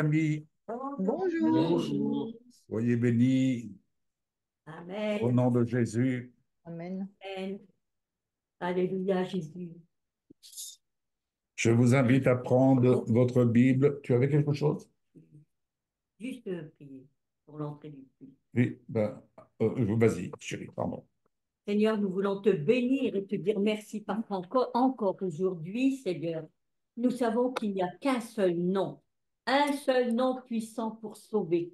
amis. Bonjour. Bonjour. Soyez bénis au Amen. nom de Jésus. Amen. Amen. Alléluia, Jésus. Je vous invite à prendre votre Bible. Tu avais quelque chose? Juste prier pour l'entrée du culte. Oui, vas-y, chérie, pardon. Seigneur, nous voulons te bénir et te dire merci parce qu'encore aujourd'hui, Seigneur, nous savons qu'il n'y a qu'un seul nom puissant pour sauver,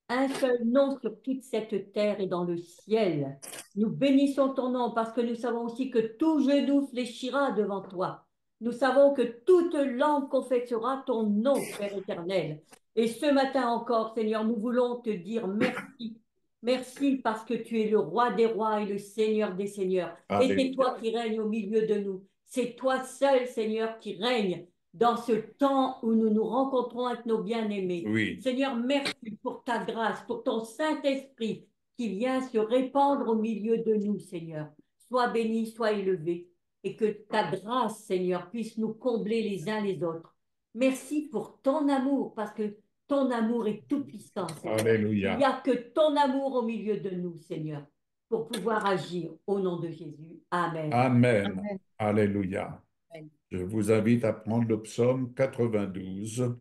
un seul nom sur toute cette terre et dans le ciel. Nous bénissons ton nom parce que nous savons aussi que tout genou fléchira devant toi. Nous savons que toute langue confessera ton nom, Père éternel. Et ce matin encore, Seigneur, nous voulons te dire merci. Merci parce que tu es le roi des rois et le Seigneur des seigneurs. Et c'est Alléluia. toi qui règnes au milieu de nous. C'est toi seul, Seigneur, qui règne dans ce temps où nous nous rencontrons avec nos bien-aimés. Oui, Seigneur, merci pour ta grâce, pour ton Saint-Esprit qui vient se répandre au milieu de nous, Seigneur. Sois béni, sois élevé, et que ta grâce, Seigneur, puisse nous combler les uns les autres. Merci pour ton amour, parce que ton amour est tout puissant, Seigneur. Il n'y alléluia. a que ton amour au milieu de nous, Seigneur, pour pouvoir agir au nom de Jésus. Amen. Amen. Amen. Alléluia. Amen. Je vous invite à prendre le psaume 92.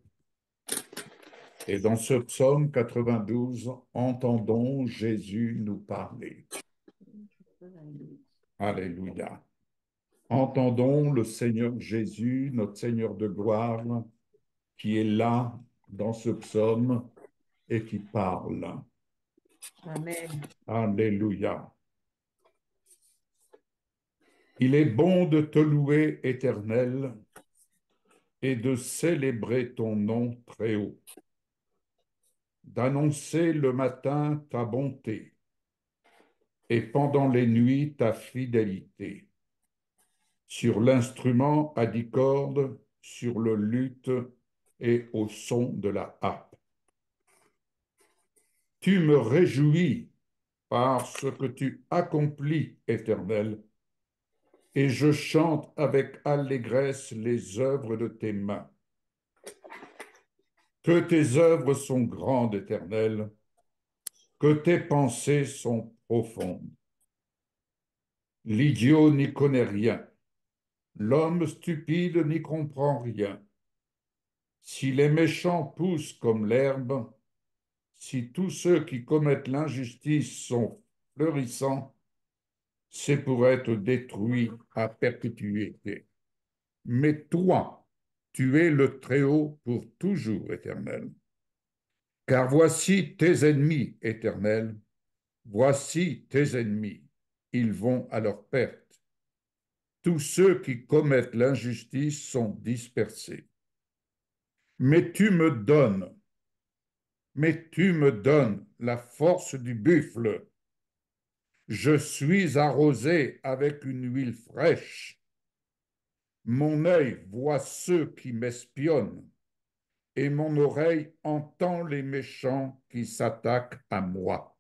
Et dans ce psaume 92, entendons Jésus nous parler. Alléluia. Entendons le Seigneur Jésus, notre Seigneur de gloire, qui est là dans ce psaume et qui parle. Amen. Alléluia. Il est bon de te louer, Éternel, et de célébrer ton nom très haut, d'annoncer le matin ta bonté et pendant les nuits ta fidélité. Sur l'instrument à 10 cordes, sur le luth et au son de la harpe. Tu me réjouis par ce que tu accomplis, Éternel, et je chante avec allégresse les œuvres de tes mains. Que tes œuvres sont grandes, Éternel, que tes pensées sont profondes. L'idiot n'y connaît rien, l'homme stupide n'y comprend rien. Si les méchants poussent comme l'herbe, si tous ceux qui commettent l'injustice sont fleurissants, c'est pour être détruits à perpétuité. Mais toi, tu es le Très-Haut pour toujours, Éternel. Car voici tes ennemis, Éternel, voici tes ennemis, ils vont à leur perte. Tous ceux qui commettent l'injustice sont dispersés. Mais tu me donnes, mais tu me donnes la force du buffle. Je suis arrosé avec une huile fraîche. Mon œil voit ceux qui m'espionnent et mon oreille entend les méchants qui s'attaquent à moi.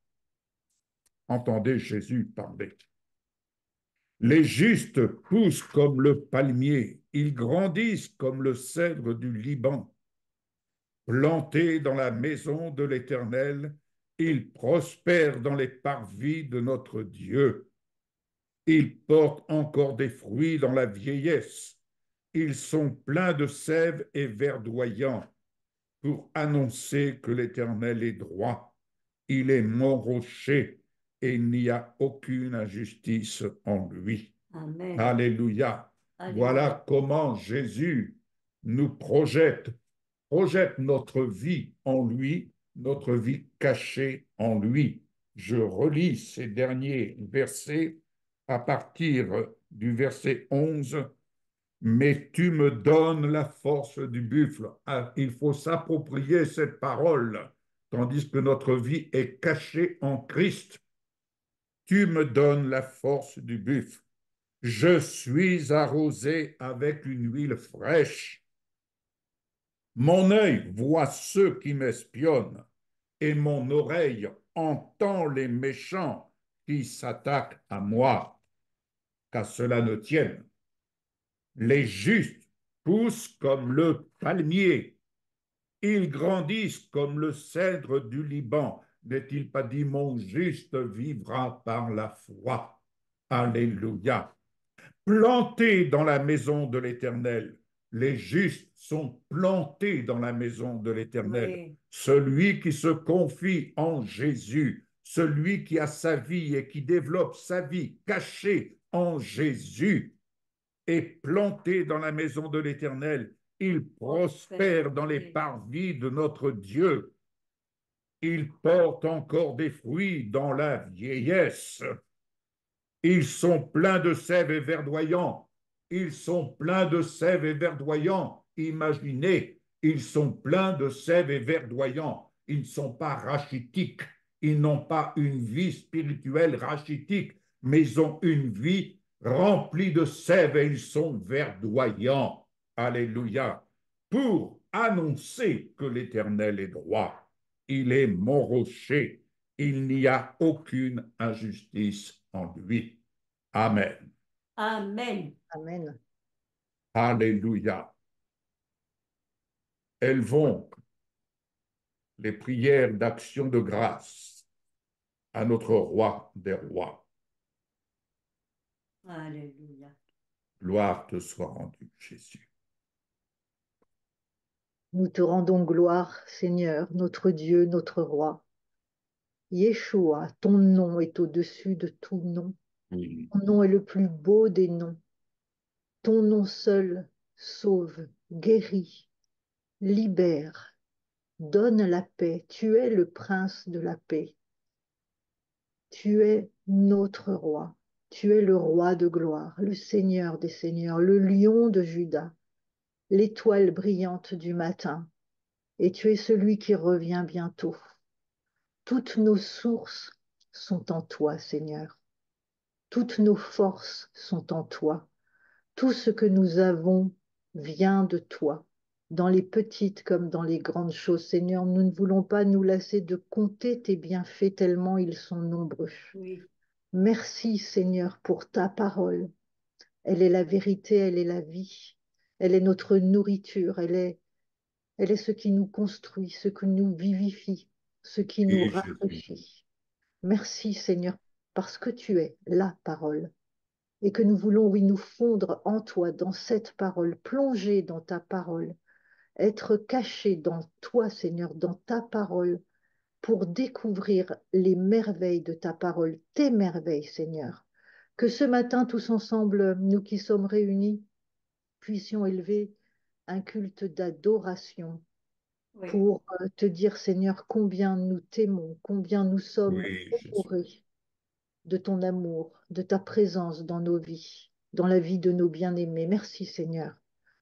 Entendez Jésus parler. Les justes poussent comme le palmier, ils grandissent comme le cèdre du Liban. Plantés dans la maison de l'Éternel, ils prospèrent dans les parvis de notre Dieu. Ils portent encore des fruits dans la vieillesse. Ils sont pleins de sève et verdoyants pour annoncer que l'Éternel est droit. Il est mon rocher et il n'y a aucune injustice en lui. Amen. Alléluia. Alléluia. Voilà comment Jésus nous projette notre vie en lui, notre vie cachée en lui. Je relis ces derniers versets à partir du verset 11. Mais tu me donnes la force du buffle. Ah, il faut s'approprier cette parole, tandis que notre vie est cachée en Christ. Tu me donnes la force du buffle. Je suis arrosé avec une huile fraîche. Mon œil voit ceux qui m'espionnent et mon oreille entend les méchants qui s'attaquent à moi. Qu'à cela ne tienne. Les justes poussent comme le palmier. Ils grandissent comme le cèdre du Liban. N'est-il pas dit, mon juste vivra par la foi? Alléluia. Plantés dans la maison de l'Éternel. Les justes sont plantés dans la maison de l'Éternel. Oui, Celui qui se confie en Jésus, celui qui a sa vie et qui développe sa vie cachée en Jésus, est planté dans la maison de l'Éternel. Il prospère dans les oui, parvis de notre Dieu. Il porte encore des fruits dans la vieillesse. Ils sont pleins de sève et verdoyants. Ils sont pleins de sève et verdoyants. Imaginez, ils sont pleins de sève et verdoyants. Ils ne sont pas rachitiques. Ils n'ont pas une vie spirituelle rachitique, mais ils ont une vie remplie de sève et ils sont verdoyants. Alléluia. Pour annoncer que l'Éternel est droit. Il est mon rocher. Il n'y a aucune injustice en lui. Amen. amen. Amen. Alléluia. Élevons les prières d'action de grâce à notre roi des rois. Alléluia. Gloire te soit rendue, Jésus. Nous te rendons gloire, Seigneur, notre Dieu, notre roi. Yeshua, ton nom est au-dessus de tout nom. Oui, Ton nom est le plus beau des noms. Ton nom seul sauve, guérit, libère, donne la paix. Tu es le prince de la paix. Tu es notre roi. Tu es le roi de gloire, le Seigneur des seigneurs, le lion de Juda, l'étoile brillante du matin. Et tu es celui qui revient bientôt. Toutes nos sources sont en toi, Seigneur. Toutes nos forces sont en toi. Tout ce que nous avons vient de toi, dans les petites comme dans les grandes choses. Seigneur, nous ne voulons pas nous lasser de compter tes bienfaits tellement ils sont nombreux. Oui, Merci, Seigneur, pour ta parole. Elle est la vérité, elle est la vie. Elle est notre nourriture, elle est ce qui nous construit, ce qui nous vivifie, ce qui nous oui, Jésus. rafraîchit. Merci, Seigneur, parce que tu es la parole et que nous voulons, oui, nous fondre en toi, dans cette parole, plonger dans ta parole, être cachés dans toi, Seigneur, dans ta parole, pour découvrir les merveilles de ta parole, tes merveilles, Seigneur. Que ce matin, tous ensemble, nous qui sommes réunis, puissions élever un culte d'adoration oui, pour te dire, Seigneur, combien nous t'aimons, combien nous sommes Oui, Jésus. honorés de ton amour, de ta présence dans nos vies, dans la vie de nos bien-aimés. Merci Seigneur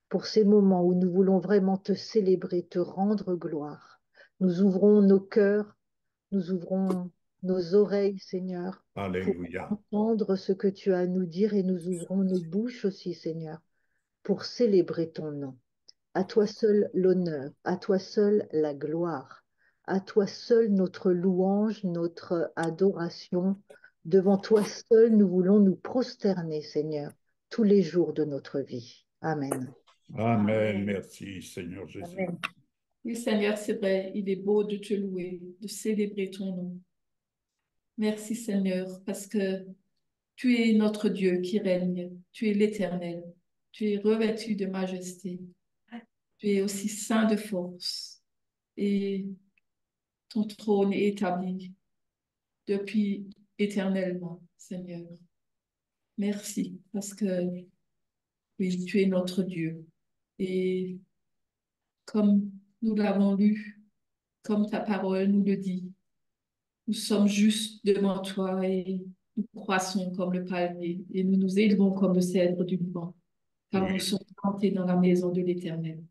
pour ces moments où nous voulons vraiment te célébrer, te rendre gloire. Nous ouvrons nos cœurs, nous ouvrons nos oreilles, Seigneur, pour Alléluia. entendre ce que tu as à nous dire et nous ouvrons nos bouches aussi, Seigneur, pour célébrer ton nom. À toi seul l'honneur, à toi seul la gloire, à toi seul notre louange, notre adoration. Devant toi seul, nous voulons nous prosterner, Seigneur, tous les jours de notre vie. Amen. Amen. amen. Merci, Seigneur Jésus. Amen. Oui, Seigneur, c'est vrai, il est beau de te louer, de célébrer ton nom. Merci, Seigneur, parce que tu es notre Dieu qui règne, tu es l'Éternel, tu es revêtu de majesté, tu es aussi saint de force et ton trône est établi depuis éternellement, Seigneur. Merci, parce que oui, tu es notre Dieu. Et comme nous l'avons lu, comme ta parole nous le dit, nous sommes juste devant toi et nous croissons comme le palmier et nous nous élevons comme le cèdre du Liban, car nous Oui, sommes plantés dans la maison de l'Éternel.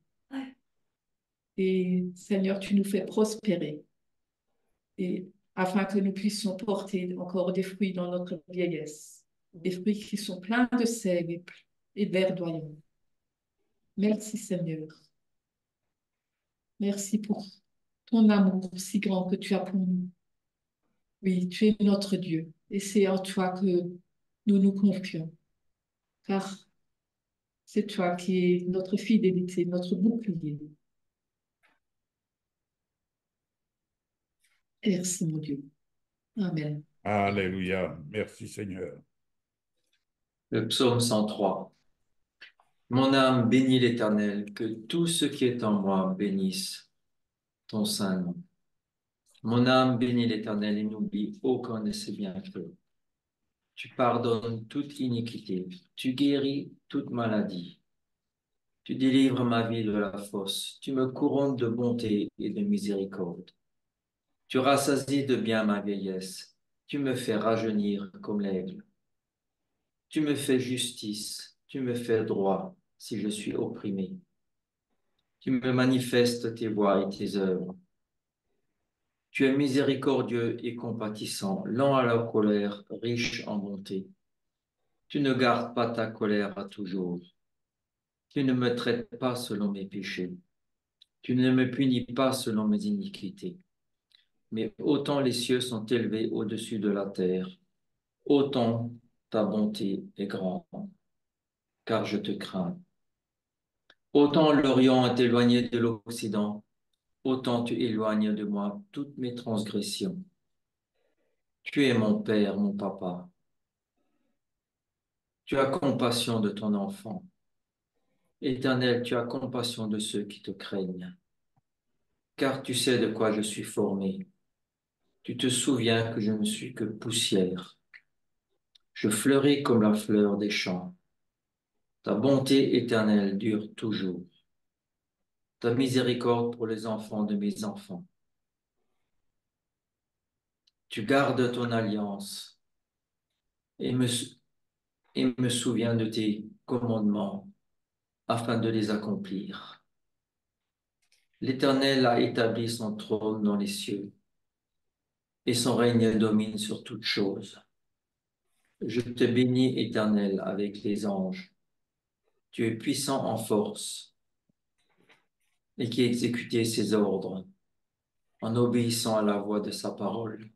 Et Seigneur, tu nous fais prospérer et afin que nous puissions porter encore des fruits dans notre vieillesse, des fruits qui sont pleins de sève et verdoyants. Merci Seigneur. Merci pour ton amour si grand que tu as pour nous. Oui, tu es notre Dieu et c'est en toi que nous nous confions, car c'est toi qui es notre fidélité, notre bouclier. Merci, mon Dieu. Amen. Alléluia. Merci Seigneur. Le psaume 103. Mon âme bénit l'Éternel, que tout ce qui est en moi bénisse ton saint nom. Mon âme bénit l'Éternel et n'oublie aucun de ses bienfaits. Tu pardonnes toute iniquité, tu guéris toute maladie. Tu délivres ma vie de la fosse, tu me couronnes de bonté et de miséricorde. Tu rassasies de bien ma vieillesse, tu me fais rajeunir comme l'aigle. Tu me fais justice, tu me fais droit si je suis opprimé. Tu me manifestes tes voies et tes œuvres. Tu es miséricordieux et compatissant, lent à la colère, riche en bonté. Tu ne gardes pas ta colère à toujours. Tu ne me traites pas selon mes péchés. Tu ne me punis pas selon mes iniquités. Mais autant les cieux sont élevés au-dessus de la terre, autant ta bonté est grande, car je te crains. Autant l'Orient est éloigné de l'Occident, autant tu éloignes de moi toutes mes transgressions. Tu es mon Père, mon Papa. Tu as compassion de ton enfant. Éternel, tu as compassion de ceux qui te craignent. Car tu sais de quoi je suis formé. Tu te souviens que je ne suis que poussière. Je fleuris comme la fleur des champs. Ta bonté éternelle dure toujours. Ta miséricorde pour les enfants de mes enfants. Tu gardes ton alliance et me souviens de tes commandements afin de les accomplir. L'Éternel a établi son trône dans les cieux et son règne domine sur toutes choses. Je te bénis, Éternel, avec les anges. Tu es puissant en force et qui exécutait ses ordres en obéissant à la voix de sa parole.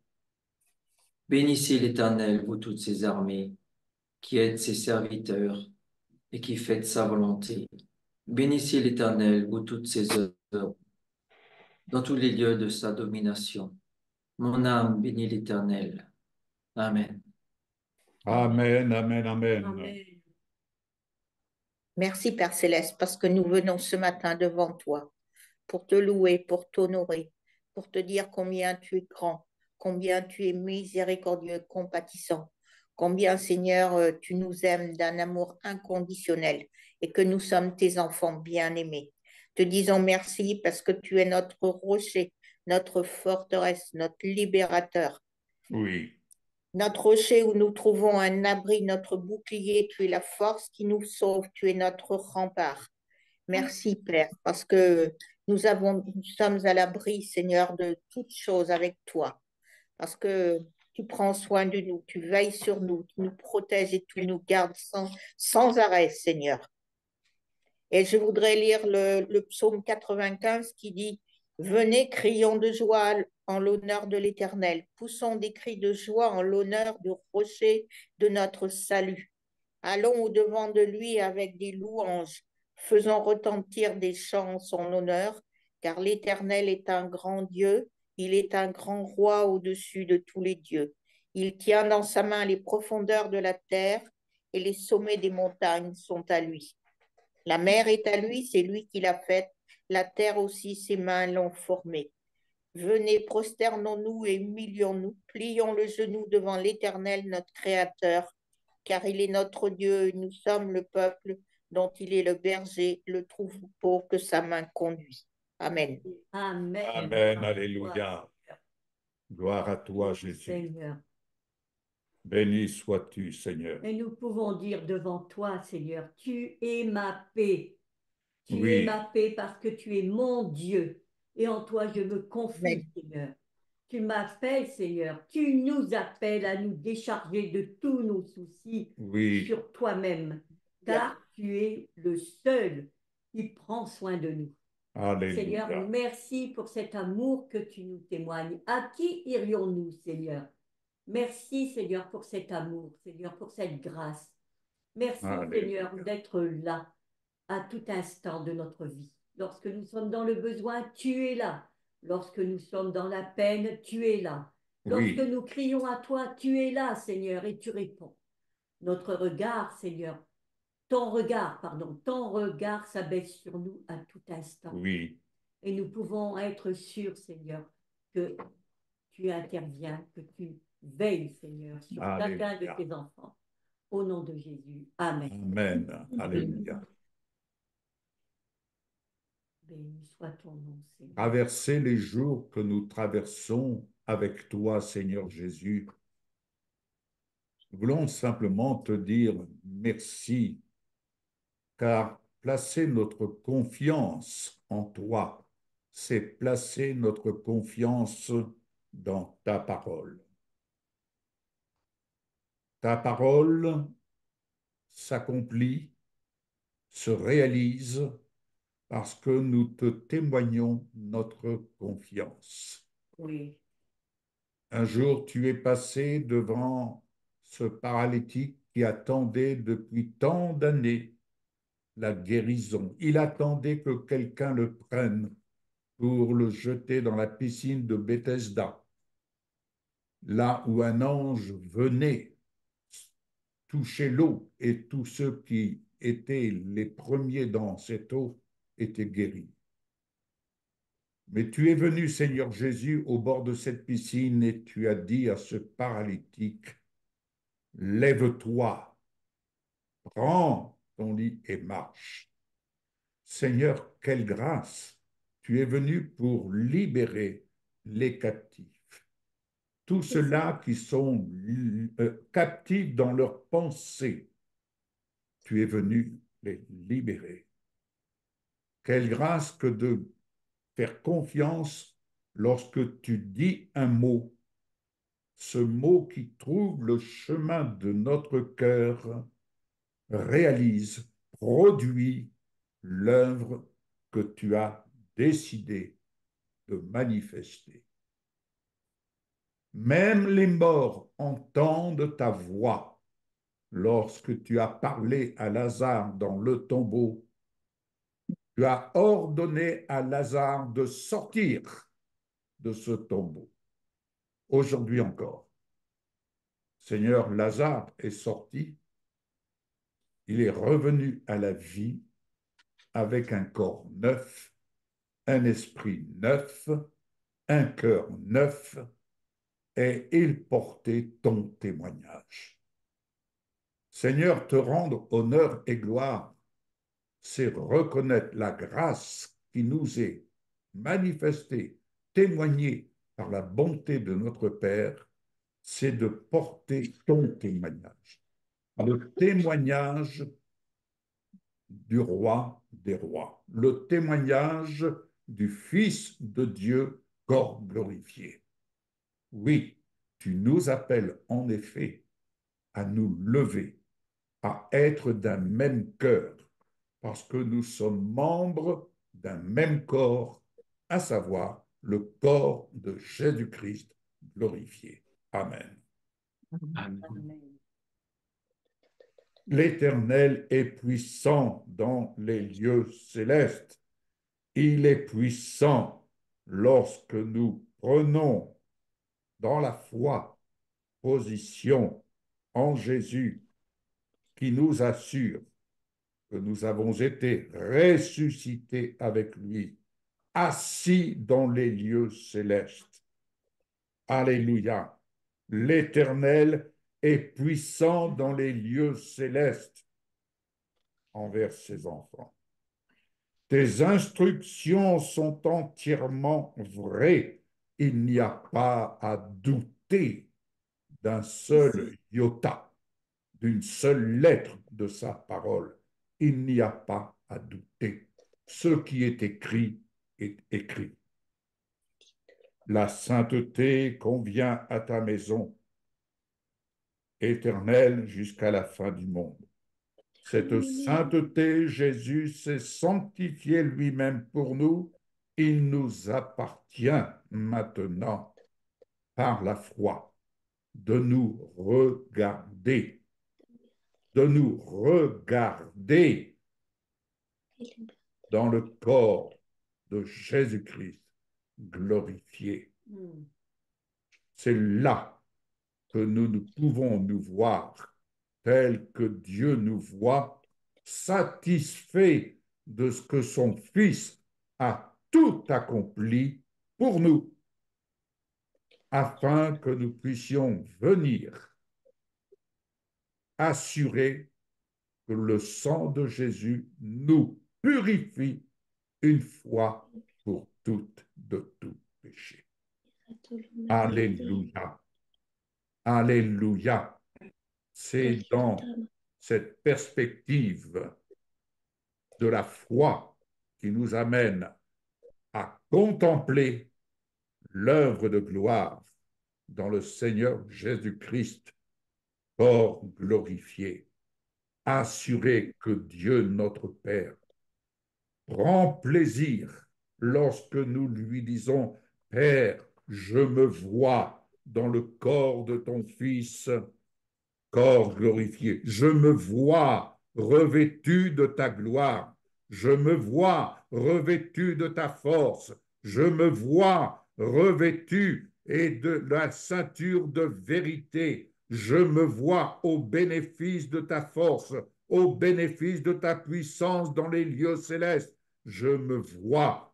Bénissez l'Éternel, vous toutes ses armées, qui êtes ses serviteurs et qui faites sa volonté. Bénissez l'Éternel, vous toutes ses œuvres, dans tous les lieux de sa domination. Mon âme bénit l'Éternel. Amen. Amen, amen, amen. Amen. Merci, Père Céleste, parce que nous venons ce matin devant toi pour te louer, pour t'honorer, pour te dire combien tu es grand, combien tu es miséricordieux, compatissant, combien, Seigneur, tu nous aimes d'un amour inconditionnel et que nous sommes tes enfants bien-aimés. Te disons merci parce que tu es notre rocher, notre forteresse, notre libérateur. Oui. Notre rocher où nous trouvons un abri, notre bouclier, tu es la force qui nous sauve, tu es notre rempart. Merci, Père, parce que nous sommes à l'abri, Seigneur, de toutes choses avec toi, parce que tu prends soin de nous, tu veilles sur nous, tu nous protèges et tu nous gardes sans arrêt, Seigneur. Et je voudrais lire le psaume 95 qui dit, venez, crions de joie en l'honneur de l'Éternel, poussons des cris de joie en l'honneur du rocher de notre salut. Allons au-devant de lui avec des louanges, faisons retentir des chants en son honneur, car l'Éternel est un grand Dieu, il est un grand roi au-dessus de tous les dieux. Il tient dans sa main les profondeurs de la terre et les sommets des montagnes sont à lui. La mer est à lui, c'est lui qui l'a faite, la terre aussi, ses mains l'ont formée. Venez, prosternons-nous et humilions-nous, plions le genou devant l'Éternel, notre Créateur, car il est notre Dieu, et nous sommes le peuple dont il est le berger, le troupeau que sa main conduit. Amen. Amen. Amen, alléluia. Gloire à toi, Merci, Jésus. Seigneur. Béni sois-tu, Seigneur. Et nous pouvons dire devant toi, Seigneur, tu es ma paix. Tu es Oui. ma paix parce que tu es mon Dieu. Et en toi, je me confie, Amen. Seigneur. Tu m'appelles, Seigneur. Tu nous appelles à nous décharger de tous nos soucis Oui. sur toi-même. Car tu es le seul qui prend soin de nous. Seigneur, Alléluia. merci pour cet amour que tu nous témoignes. À qui irions-nous, Seigneur? Merci, Seigneur, pour cet amour, Seigneur, pour cette grâce. Merci, Alléluia. Seigneur, d'être là à tout instant de notre vie. Lorsque nous sommes dans le besoin, tu es là. Lorsque nous sommes dans la peine, tu es là. Lorsque Oui, nous crions à toi, tu es là, Seigneur, et tu réponds. Notre regard, Seigneur, ton regard s'abaisse sur nous à tout instant. oui. Et nous pouvons être sûrs, Seigneur, que tu interviens, que tu veilles, Seigneur, sur chacun de Alléluia. tes enfants. Au nom de Jésus. Amen. Amen. Alléluia. Béni soit ton nom, Seigneur. Traverser les jours que nous traversons avec toi, Seigneur Jésus, nous voulons simplement te dire merci, car placer notre confiance en toi, c'est placer notre confiance dans ta parole. Ta parole s'accomplit, se réalise parce que nous te témoignons notre confiance. Oui. Un jour, tu es passé devant ce paralytique qui attendait depuis tant d'années la guérison. Il attendait que quelqu'un le prenne pour le jeter dans la piscine de Bethesda, là où un ange venait toucher l'eau et tous ceux qui étaient les premiers dans cette eau étaient guéris. Mais tu es venu, Seigneur Jésus, au bord de cette piscine et tu as dit à ce paralytique, lève-toi, prends ton lit et marche. Seigneur, quelle grâce! Tu es venu pour libérer les captifs. Tous ceux-là qui sont captifs dans leurs pensées, tu es venu les libérer. Quelle grâce que de faire confiance lorsque tu dis un mot, ce mot qui trouve le chemin de notre cœur, réalise, produit l'œuvre que tu as décidé de manifester. Même les morts entendent ta voix lorsque tu as parlé à Lazare dans le tombeau. Tu as ordonné à Lazare de sortir de ce tombeau. Aujourd'hui encore, Seigneur, Lazare est sorti, il est revenu à la vie avec un corps neuf, un esprit neuf, un cœur neuf, et il portait ton témoignage. Seigneur, te rendre honneur et gloire, c'est reconnaître la grâce qui nous est manifestée, témoignée par la bonté de notre Père, c'est de porter ton témoignage. Le témoignage du roi des rois, le témoignage du Fils de Dieu, corps glorifié. Oui, tu nous appelles en effet à nous lever, à être d'un même cœur, parce que nous sommes membres d'un même corps, à savoir le corps de Jésus-Christ glorifié. Amen. Amen. Amen. L'Éternel est puissant dans les lieux célestes. Il est puissant lorsque nous prenons dans la foi position en Jésus qui nous assure que nous avons été ressuscités avec lui, assis dans les lieux célestes. Alléluia. L'Éternel est puissant dans les lieux célestes envers ses enfants. Tes instructions sont entièrement vraies. Il n'y a pas à douter d'un seul iota, d'une seule lettre de sa parole. Il n'y a pas à douter. Ce qui est écrit est écrit. La sainteté convient à ta maison, éternelle jusqu'à la fin du monde. Cette sainteté, Jésus s'est sanctifié lui-même pour nous. Il nous appartient maintenant, par la foi, de nous regarder, dans le corps de Jésus-Christ glorifié. Mm. C'est là que nous pouvons nous voir tel que Dieu nous voit, satisfait de ce que son Fils a tout accompli pour nous, afin que nous puissions venir assurer que le sang de Jésus nous purifie une fois pour toutes de tout péché. Alléluia. Alléluia. C'est dans cette perspective de la foi qui nous amène à contempler l'œuvre de gloire dans le Seigneur Jésus-Christ, corps glorifié, assuré que Dieu notre Père prend plaisir lorsque nous lui disons, Père, je me vois dans le corps de ton Fils, corps glorifié. Je me vois revêtu de ta gloire. Je me vois revêtu de ta force. Je me vois revêtu et de la ceinture de vérité. Je me vois au bénéfice de ta force, au bénéfice de ta puissance dans les lieux célestes. Je me vois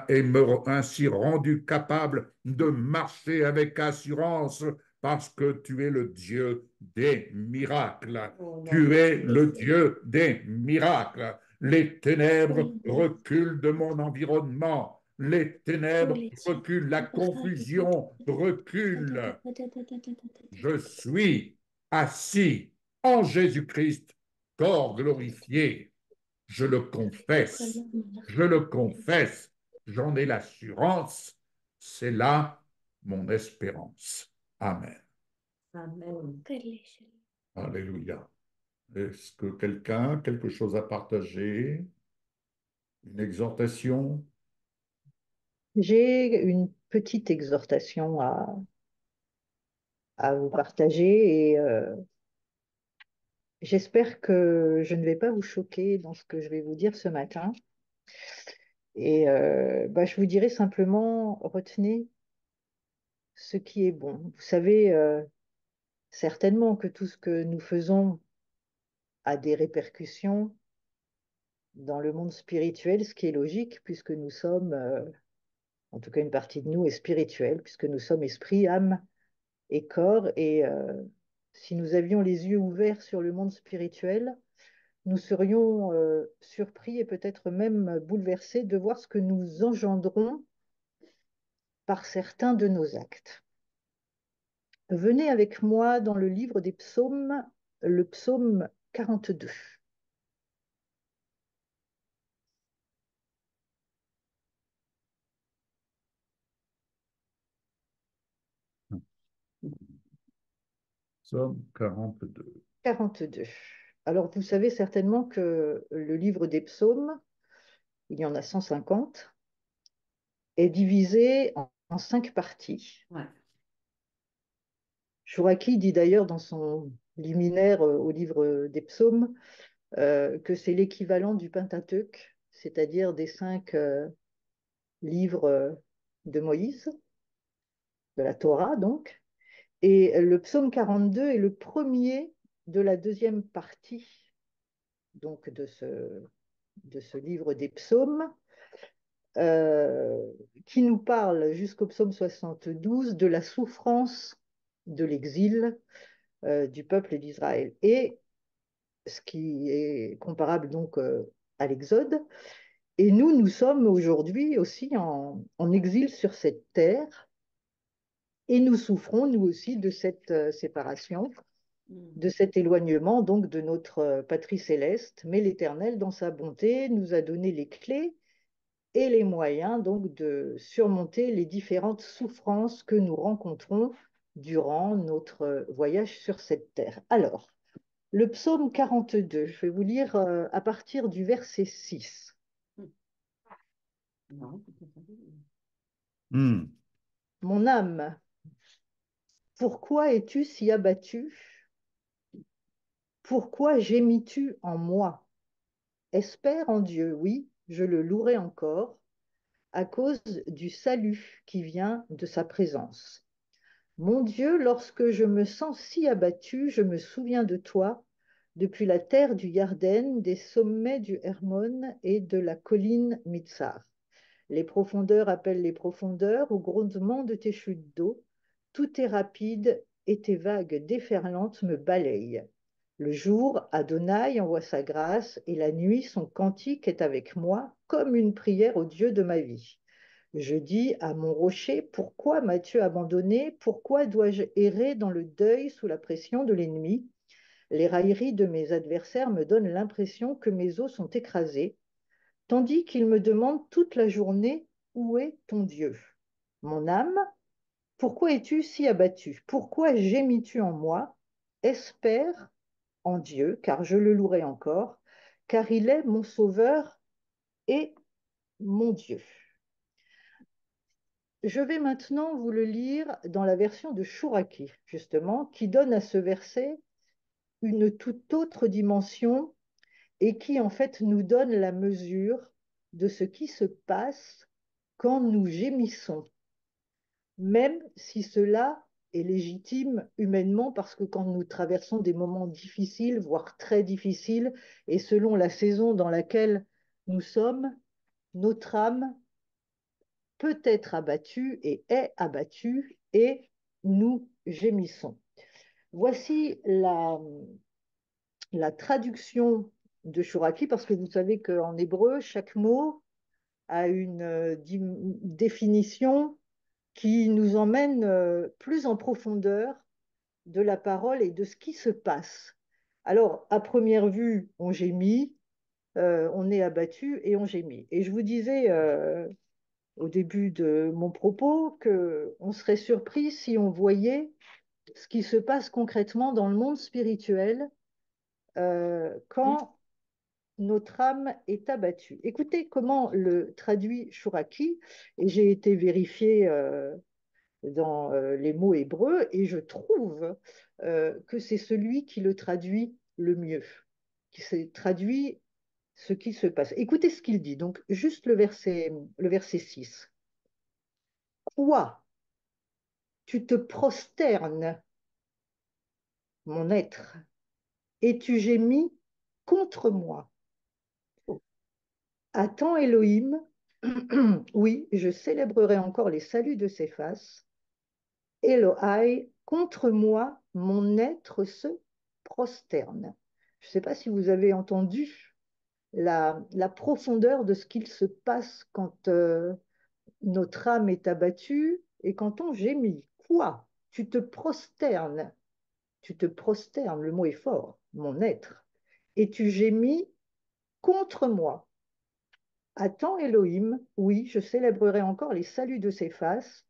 et me ainsi rendu capable de marcher avec assurance parce que tu es le Dieu des miracles. Tu es le Dieu des miracles. Les ténèbres reculent de mon environnement. Les ténèbres reculent. La confusion recule. Je suis assis en Jésus-Christ, corps glorifié. Je le confesse. Je le confesse. J'en ai l'assurance. C'est là mon espérance. Amen. Amen. Alléluia. Est-ce que quelqu'un a quelque chose à partager? Une exhortation? J'ai une petite exhortation à vous partager et j'espère que je ne vais pas vous choquer dans ce que je vais vous dire ce matin. Et je vous dirai simplement, retenez ce qui est bon. Vous savez certainement que tout ce que nous faisons a des répercussions dans le monde spirituel, ce qui est logique puisque nous sommes, en tout cas une partie de nous est spirituelle, puisque nous sommes esprit, âme et corps. Et si nous avions les yeux ouverts sur le monde spirituel, nous serions surpris et peut-être même bouleversés de voir ce que nous engendrons par certains de nos actes. Venez avec moi dans le livre des psaumes, le psaume 42. Psaume 42. 42. Alors, vous savez certainement que le livre des psaumes, il y en a 150, est divisé en 5 parties. Ouais. Chouraki dit d'ailleurs dans son liminaire au livre des psaumes que c'est l'équivalent du Pentateuque, c'est-à-dire des 5 livres de Moïse, de la Torah donc. Et le psaume 42 est le premier de la deuxième partie donc de ce livre des psaumes, qui nous parle jusqu'au psaume 72 de la souffrance de l'exil du peuple d'Israël. Et ce qui est comparable donc à l'Exode. Et nous, nous sommes aujourd'hui aussi en exil sur cette terre et nous souffrons, nous aussi, de cette séparation, de cet éloignement donc de notre patrie céleste. Mais l'Éternel, dans sa bonté, nous a donné les clés et les moyens donc de surmonter les différentes souffrances que nous rencontrons durant notre voyage sur cette terre. Alors, le psaume 42, je vais vous lire à partir du verset 6. Mon âme, pourquoi es-tu si abattue? Pourquoi gémis-tu en moi? Espère en Dieu, oui, je le louerai encore. à cause du salut qui vient de sa présence. Mon Dieu, lorsque je me sens si abattu, je me souviens de toi, depuis la terre du Yarden, des sommets du Hermon et de la colline Mitzar. Les profondeurs appellent les profondeurs au grondement de tes chutes d'eau. Tout est rapide et tes vagues déferlantes me balayent. Le jour, Adonai envoie sa grâce et la nuit, son cantique est avec moi comme une prière au Dieu de ma vie. Je dis à mon rocher, pourquoi m'as-tu abandonné? Pourquoi dois-je errer dans le deuil sous la pression de l'ennemi? Les railleries de mes adversaires me donnent l'impression que mes os sont écrasés, tandis qu'ils me demandent toute la journée, où est ton Dieu? Mon âme, pourquoi es-tu si abattu? Pourquoi gémis-tu en moi? Espère en Dieu, car je le louerai encore, car il est mon sauveur et mon Dieu. Je vais maintenant vous le lire dans la version de Chouraki, justement, qui donne à ce verset une toute autre dimension et qui, en fait, nous donne la mesure de ce qui se passe quand nous gémissons, même si cela est légitime humainement, parce que quand nous traversons des moments difficiles, voire très difficiles, et selon la saison dans laquelle nous sommes, notre âme peut être abattue et est abattue, et nous gémissons. Voici la traduction de Chouraki, parce que vous savez qu'en hébreu, chaque mot a une définition qui nous emmène plus en profondeur de la parole et de ce qui se passe. Alors, à première vue, on gémit, on est abattu et on gémit. Et je vous disais au début de mon propos qu'on serait surpris si on voyait ce qui se passe concrètement dans le monde spirituel quand notre âme est abattue. Écoutez comment le traduit Chouraki, et j'ai été vérifiée dans les mots hébreux, et je trouve que c'est celui qui le traduit le mieux, qui traduit ce qui se passe. Écoutez ce qu'il dit, donc juste le verset 6. Quoi? Tu te prosternes, mon être, et tu gémis contre moi. Attends, Elohim, oui, je célébrerai encore les saluts de ses faces. Elohai, contre moi, mon être se prosterne. Je ne sais pas si vous avez entendu la profondeur de ce qu'il se passe quand notre âme est abattue et quand on gémit. Quoi? Tu te prosternes, le mot est fort, mon être, et tu gémis contre moi. Attends, Elohim, oui, je célébrerai encore les saluts de ses faces.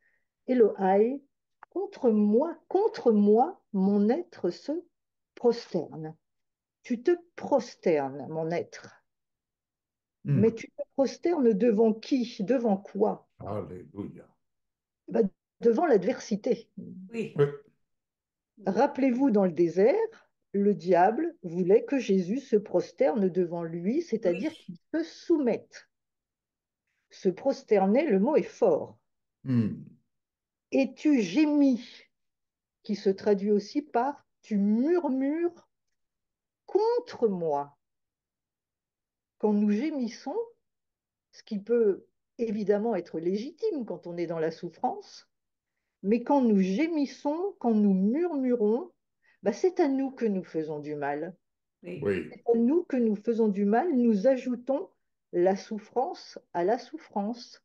Elohai, contre moi, mon être se prosterne. Tu te prosternes, mon être. Mais tu te prosternes devant qui? Devant quoi? Alléluia. Ben, devant l'adversité. Oui. Oui. Rappelez-vous, dans le désert, le diable voulait que Jésus se prosterne devant lui, c'est-à-dire Oui. qu'il se soumette. Se prosterner, le mot est fort. Hmm. Et tu gémis, qui se traduit aussi par tu murmures contre moi. Quand nous gémissons, ce qui peut évidemment être légitime quand on est dans la souffrance, mais quand nous gémissons, quand nous murmurons, bah c'est à nous que nous faisons du mal. Oui. Oui. C'est à nous que nous faisons du mal, nous ajoutons la souffrance à la souffrance.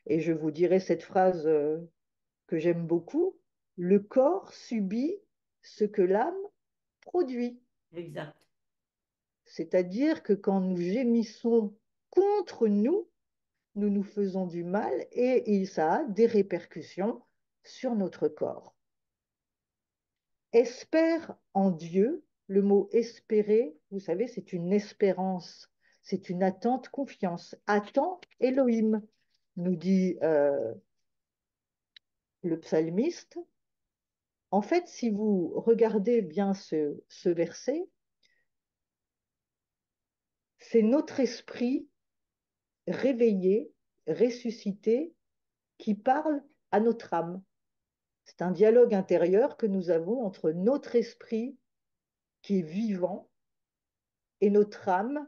Et je vous dirai cette phrase que j'aime beaucoup, le corps subit ce que l'âme produit. Exact. C'est-à-dire que quand nous gémissons contre nous, nous nous faisons du mal et ça a des répercussions sur notre corps. Espère en Dieu, le mot espérer, vous savez, c'est une espérance, c'est une attente, confiance. Attends Elohim, nous dit le psalmiste. En fait, si vous regardez bien ce verset, c'est notre esprit réveillé, ressuscité qui parle à notre âme. C'est un dialogue intérieur que nous avons entre notre esprit qui est vivant et notre âme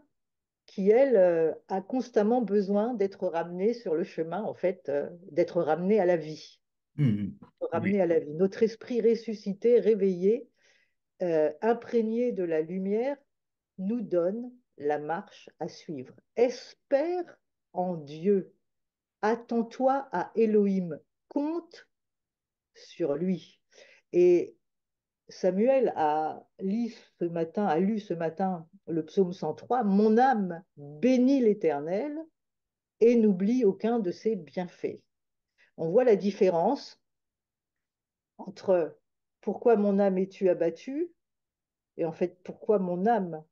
qui, elle, a constamment besoin d'être ramenée sur le chemin, en fait, d'être ramenée à la vie. Mhm. Oui, Ramenée à la vie. Notre esprit ressuscité, réveillé, imprégné de la lumière, nous donne la marche à suivre. Espère en Dieu. Attends-toi à Elohim. Compte sur lui. Et Samuel a lu ce matin le psaume 103. Mon âme bénit l'Éternel et n'oublie aucun de ses bienfaits. On voit la différence entre pourquoi mon âme es-tu abattue et en fait quoi mon âme,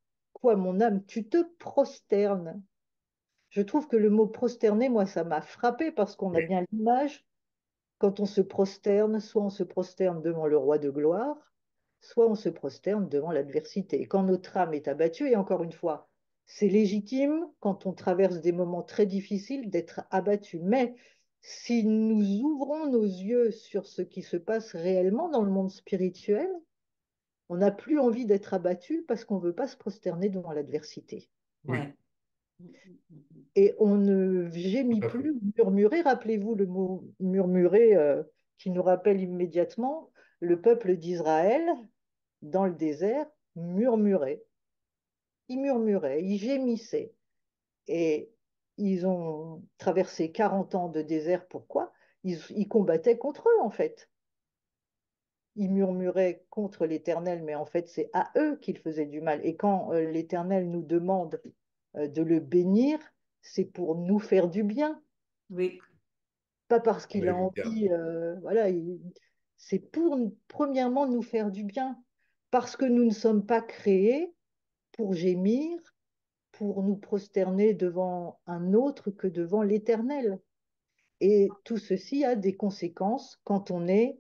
tu te prosternes. Je trouve que le mot prosterner, moi, ça m'a frappé parce qu'on a oui, bien l'image. Quand on se prosterne, soit on se prosterne devant le roi de gloire, soit on se prosterne devant l'adversité. Et quand notre âme est abattue, et encore une fois, c'est légitime quand on traverse des moments très difficiles d'être abattu. Mais si nous ouvrons nos yeux sur ce qui se passe réellement dans le monde spirituel, on n'a plus envie d'être abattu parce qu'on ne veut pas se prosterner devant l'adversité. oui, Ouais. Et on ne gémit tout à fait. plus, murmurer. Rappelez-vous le mot murmurer qui nous rappelle immédiatement le peuple d'Israël dans le désert murmurait. Ils murmuraient, ils gémissaient. Et ils ont traversé 40 ans de désert. Pourquoi? Ils combattaient contre eux, en fait. Ils murmuraient contre l'Éternel, mais en fait, c'est à eux qu'ils faisaient du mal. Et quand l'Éternel nous demande de le bénir, c'est pour nous faire du bien. Oui, Pas parce qu'il a Alléluia. envie, voilà, c'est pour premièrement nous faire du bien, parce que nous ne sommes pas créés pour gémir, pour nous prosterner devant un autre que devant l'Éternel. Et tout ceci a des conséquences quand on est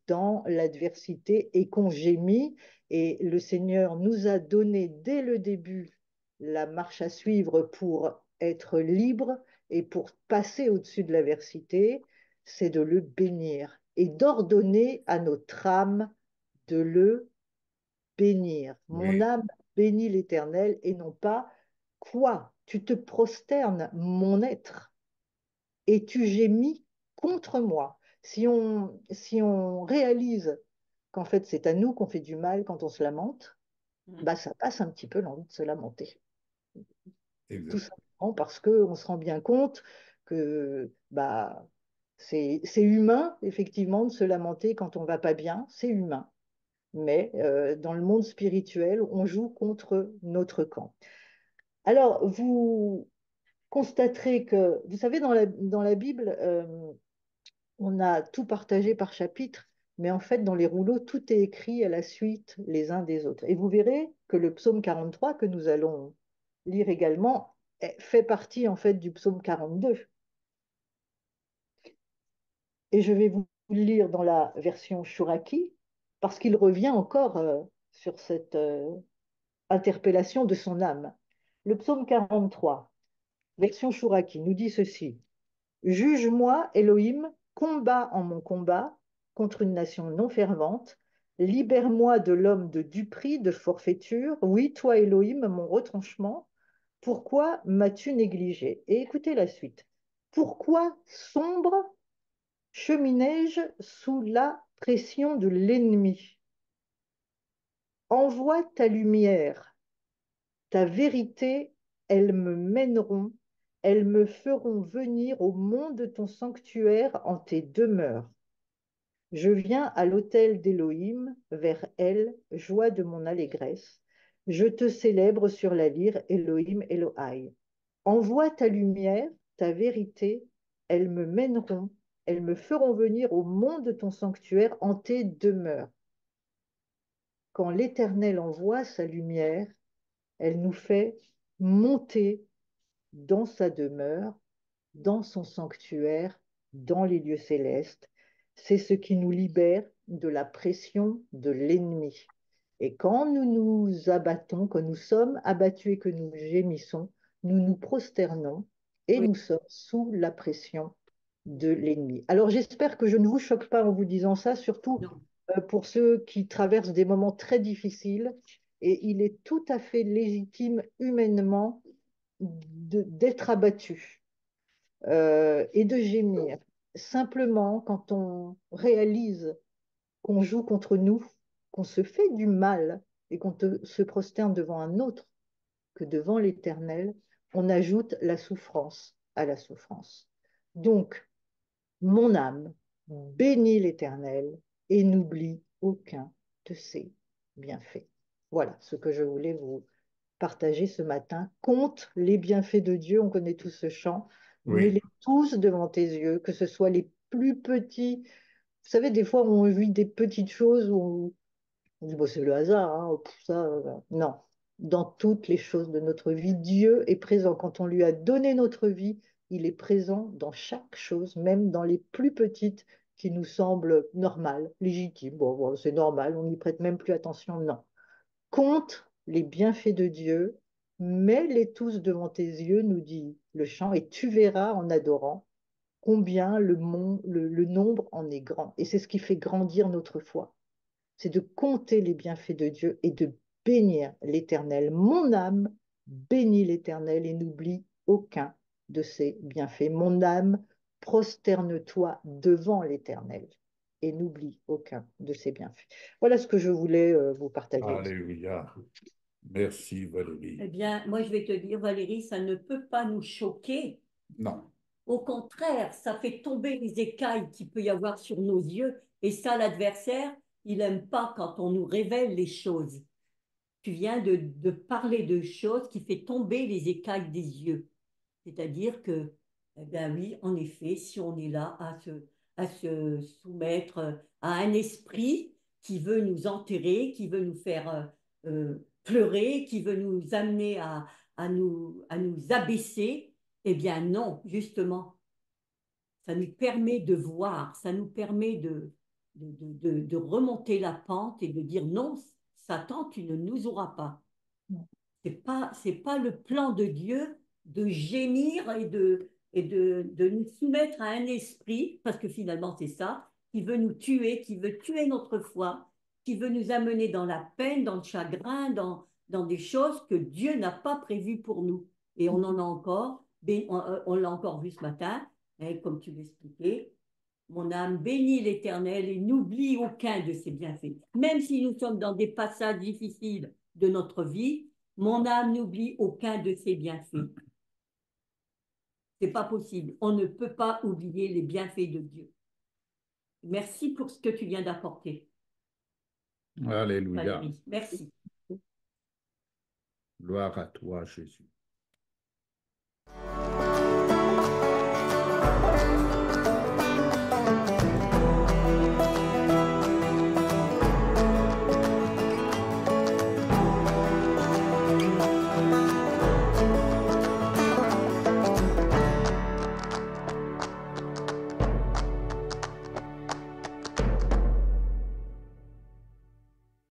dans l'adversité et qu'on gémit. Et le Seigneur nous a donné dès le début la marche à suivre pour être libre et pour passer au-dessus de l'adversité, c'est de le bénir et d'ordonner à notre âme de le bénir. Mon Oui, âme bénit l'Éternel et non pas quoi? Tu te prosternes, mon être et tu gémis contre moi. Si on réalise qu'en fait c'est à nous qu'on fait du mal quand on se lamente, bah ça passe un petit peu l'envie de se lamenter. Tout exact. simplement parce qu'on se rend bien compte que bah, c'est humain, effectivement, de se lamenter quand on va pas bien, c'est humain. Mais dans le monde spirituel, on joue contre notre camp. Alors, vous constaterez que, vous savez, dans la Bible, on a tout partagé par chapitre, mais en fait, dans les rouleaux, tout est écrit à la suite les uns des autres. Et vous verrez que le psaume 43, que nous allons lire également, fait partie en fait du psaume 42. Et je vais vous le lire dans la version Shuraki, parce qu'il revient encore sur cette interpellation de son âme. Le psaume 43, version Shuraki, nous dit ceci. Juge-moi, Elohim, combat en mon combat contre une nation non fervente. Libère-moi de l'homme de duperie, de forfaiture. Oui, toi, Elohim, mon retranchement. Pourquoi m'as-tu négligé? Et écoutez la suite. Pourquoi sombre cheminais-je sous la pression de l'ennemi? Envoie ta lumière, ta vérité, elles me mèneront, elles me feront venir au mont de ton sanctuaire en tes demeures. Je viens à l'autel d'Élohim, vers elle, joie de mon allégresse. Je te célèbre sur la lyre, Elohim, Elohai. Envoie ta lumière, ta vérité, elles me mèneront, elles me feront venir au mont de ton sanctuaire en tes demeures. Quand l'Éternel envoie sa lumière, elle nous fait monter dans sa demeure, dans son sanctuaire, dans les lieux célestes. C'est ce qui nous libère de la pression de l'ennemi. Et quand nous nous abattons, quand nous sommes abattus et que nous gémissons, nous nous prosternons et Oui. nous sommes sous la pression de l'ennemi. Alors j'espère que je ne vous choque pas en vous disant ça, surtout Non. pour ceux qui traversent des moments très difficiles. Et il est tout à fait légitime humainement d'être abattu et de gémir. Simplement, quand on réalise qu'on joue contre nous, qu'on se fait du mal et se prosterne devant un autre que devant l'Éternel, on ajoute la souffrance à la souffrance. Donc, mon âme bénit l'Éternel et n'oublie aucun de ses bienfaits. Voilà ce que je voulais vous partager ce matin. Compte les bienfaits de Dieu, on connaît tous ce chant, Oui, mets-les tous devant tes yeux, que ce soit les plus petits. Vous savez, des fois, on vit des petites choses où on dit, bon, c'est le hasard, hein, ça, non. Dans toutes les choses de notre vie, Dieu est présent. Quand on lui a donné notre vie, il est présent dans chaque chose, même dans les plus petites qui nous semblent normales, légitimes. Bon, bon, c'est normal, on n'y prête même plus attention. Non. Compte les bienfaits de Dieu, mets-les tous devant tes yeux, nous dit le chant, et tu verras en adorant combien le nombre en est grand. Et c'est ce qui fait grandir notre foi, c'est de compter les bienfaits de Dieu et de bénir l'Éternel. Mon âme bénit l'Éternel et n'oublie aucun de ses bienfaits. Mon âme, prosterne-toi devant l'Éternel et n'oublie aucun de ses bienfaits. Voilà ce que je voulais vous partager. alléluia. Merci Valérie. Eh bien, moi, je vais te dire, Valérie, ça ne peut pas nous choquer. Non, Au contraire, ça fait tomber les écailles qu'il peut y avoir sur nos yeux. Et ça, l'adversaire, il n'aime pas quand on nous révèle les choses. Tu viens de parler de choses qui fait tomber les écailles des yeux. C'est-à-dire que, eh bien oui, en effet, si on est là à se soumettre à un esprit qui veut nous enterrer, qui veut nous faire pleurer, qui veut nous amener à nous abaisser, eh bien non, justement, ça nous permet de voir, ça nous permet de remonter la pente et de dire non, Satan, tu ne nous auras pas. C'est pas le plan de Dieu de gémir de nous soumettre à un esprit, parce que finalement c'est ça, qui veut nous tuer, qui veut tuer notre foi, qui veut nous amener dans la peine, dans le chagrin, dans des choses que Dieu n'a pas prévues pour nous. Et on en a encore, on l'a encore vu ce matin, hein, comme tu l'expliquais, mon âme bénit l'Éternel et n'oublie aucun de ses bienfaits. Même si nous sommes dans des passages difficiles de notre vie, mon âme n'oublie aucun de ses bienfaits. C'est pas possible. On ne peut pas oublier les bienfaits de Dieu. Merci pour ce que tu viens d'apporter, alléluia. Valérie. Merci. Gloire à toi, Jésus.